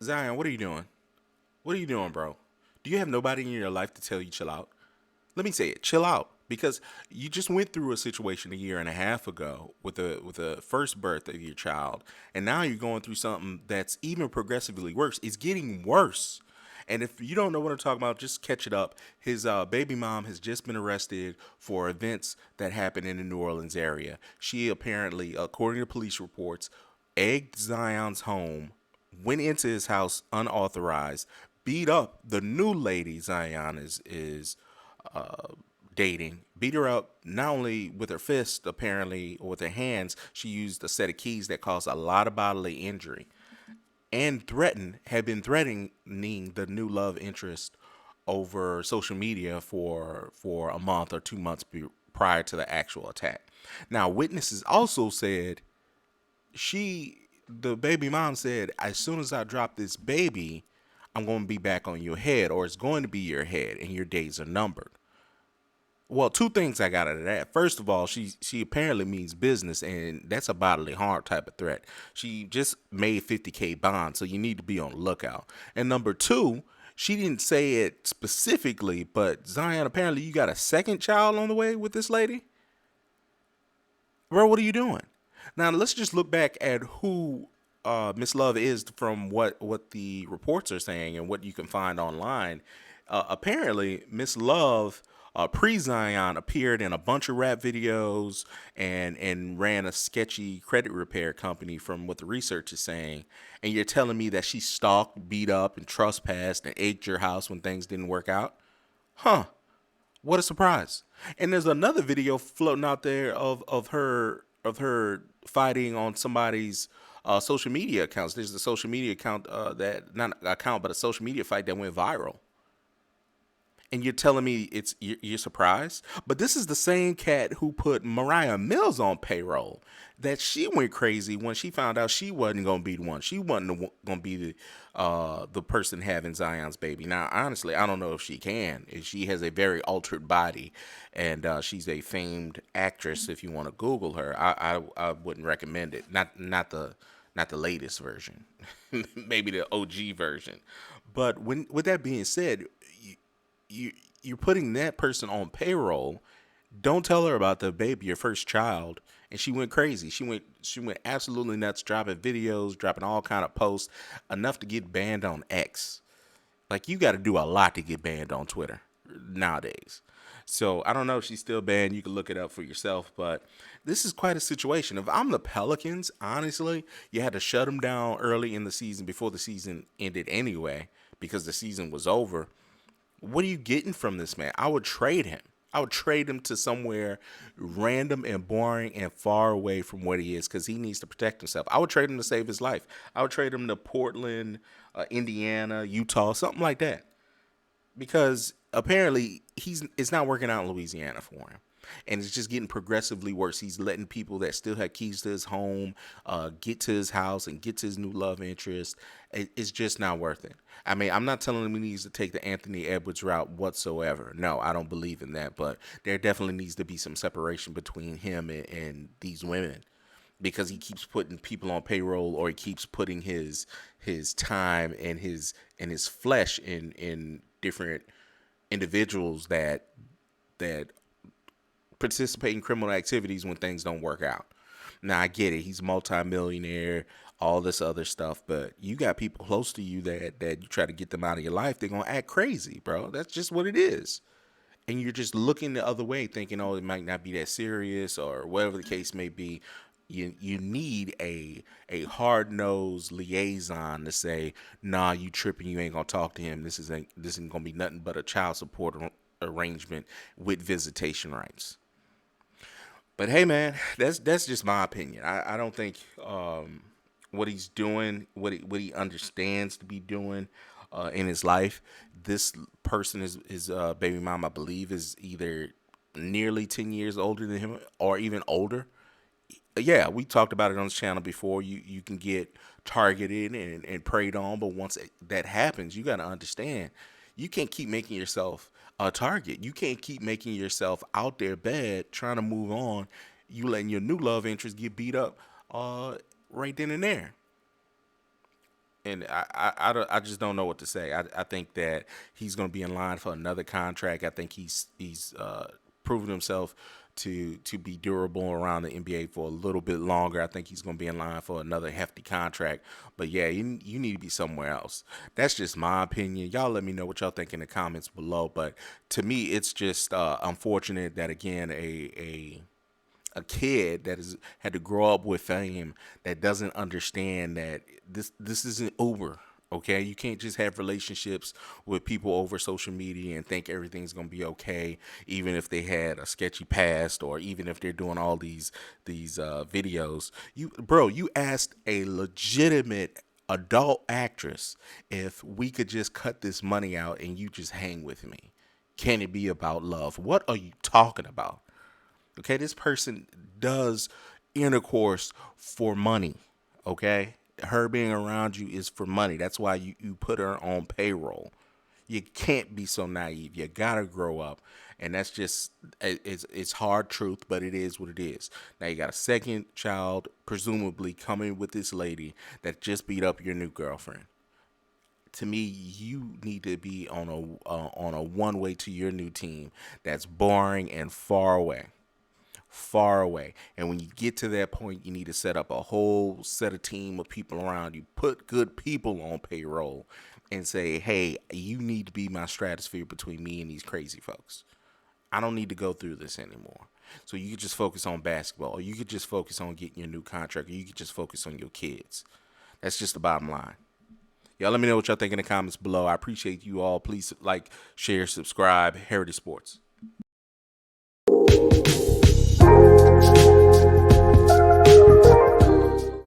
Zion, what are you doing? What are you doing, bro? Do you have nobody in your life to tell you chill out? Let me say it, chill out. Because you just went through a situation a year and a half ago with the first birth of your child, and now you're going through something that's even progressively worse. It's getting worse. And if you don't know what I'm talking about, just catch it up. His baby mom has just been arrested for events that happened in the New Orleans area. She apparently, according to police reports, egged Zion's home, went into his house unauthorized, beat up the new lady Zion is dating, beat her up not only with her fist, apparently, or with her hands. She used a set of keys that caused a lot of bodily injury, and had been threatening the new love interest over social media for a month or 2 months prior to the actual attack. Now, witnesses also said the baby mom said, as soon as I drop this baby, I'm going to be back on your head, or it's going to be your head, and your days are numbered. Well, two things I got out of that. First of all, she apparently means business, and that's a bodily harm type of threat. She just made 50K bond, so you need to be on the lookout. And number two, she didn't say it specifically, but Zion, apparently you got a second child on the way with this lady. Bro, what are you doing? Now let's just look back at who Miss Love is from what the reports are saying and what you can find online. Apparently, Miss Love pre Zion appeared in a bunch of rap videos and ran a sketchy credit repair company from what the research is saying. And you're telling me that she stalked, beat up, and trespassed and egged your house when things didn't work out? Huh. What a surprise. And there's another video floating out there of her fighting on somebody's social media accounts. There's a social media account that not an account but a social media fight that went viral. And you're telling me you're surprised? But this is the same cat who put Mariah Mills on payroll. That she went crazy when she found out she wasn't gonna be the one. She wasn't gonna be the person having Zion's baby. Now, honestly, I don't know if she can. She has a very altered body, and she's a famed actress. If you want to Google her, I wouldn't recommend it. Not the latest version, maybe the OG version. But when with that being said, you're putting that person on payroll. Don't tell her about the baby, your first child. And she went crazy. She went absolutely nuts, dropping videos, dropping all kind of posts, enough to get banned on X. Like, you got to do a lot to get banned on Twitter nowadays. So I don't know if she's still banned. You can look it up for yourself. But this is quite a situation. If I'm the Pelicans, honestly, you had to shut them down early in the season before the season ended anyway, because the season was over. What are you getting from this man? I would trade him. I would trade him to somewhere random and boring and far away from what he is, because he needs to protect himself. I would trade him to save his life. I would trade him to Portland, Indiana, Utah, something like that, because apparently it's not working out in Louisiana for him. And it's just getting progressively worse. He's letting people that still have keys to his home get to his house and get to his new love interest. It's just not worth it. I mean, I'm not telling him he needs to take the Anthony Edwards route whatsoever. No, I don't believe in that. But there definitely needs to be some separation between him and these women, because he keeps putting people on payroll, or he keeps putting his time and his flesh in different individuals that participate in criminal activities when things don't work out. Now, I get it. He's a multimillionaire, all this other stuff, but you got people close to you that you try to get them out of your life, they're going to act crazy, bro. That's just what it is. And you're just looking the other way thinking, oh, it might not be that serious, or whatever the case may be. You need a hard-nosed liaison to say, nah, you tripping, you ain't gonna talk to him. This isn't gonna be nothing but a child support arrangement with visitation rights. But hey, man, that's just my opinion. I don't think what he's doing, what he understands to be doing in his life. This person is his baby mom, I believe, is either nearly 10 years older than him or even older. Yeah, we talked about it on this channel before. You can get targeted and preyed on, but once that happens, you got to understand you can't keep making yourself a target. You can't keep making yourself out there bad, trying to move on. You letting your new love interest get beat up right then and there. and I just don't know what to say. I think that he's going to be in line for another contract. I think he's proven himself to be durable around the NBA for a little bit longer. I think he's going to be in line for another hefty contract. But yeah, you need to be somewhere else. That's just my opinion. Y'all let me know what y'all think in the comments below. But to me, it's just unfortunate that again a kid that has had to grow up with fame that doesn't understand that this isn't Uber. Okay, you can't just have relationships with people over social media and think everything's gonna be okay, even if they had a sketchy past or even if they're doing all these videos. You asked a legitimate adult actress if we could just cut this money out and you just hang with me. Can it be about love? What are you talking about? Okay, this person does intercourse for money. Okay, her being around you is for money. That's why you put her on payroll. You can't be so naive. You gotta grow up, and that's just it's hard truth, but it is what it is. Now you got a second child, presumably coming with this lady that just beat up your new girlfriend. To me, you need to be on a one way to your new team that's boring and far away, far away. And when you get to that point, you need to set up a whole set of team of people around you. Put good people on payroll and say, hey, you need to be my stratosphere between me and these crazy folks. I don't need to go through this anymore. So you could just focus on basketball, or you could just focus on getting your new contract, or you could just focus on your kids. That's just the bottom line. Y'all let me know what y'all think in the comments below. I appreciate you all. Please like, share, subscribe. Heritage Sports.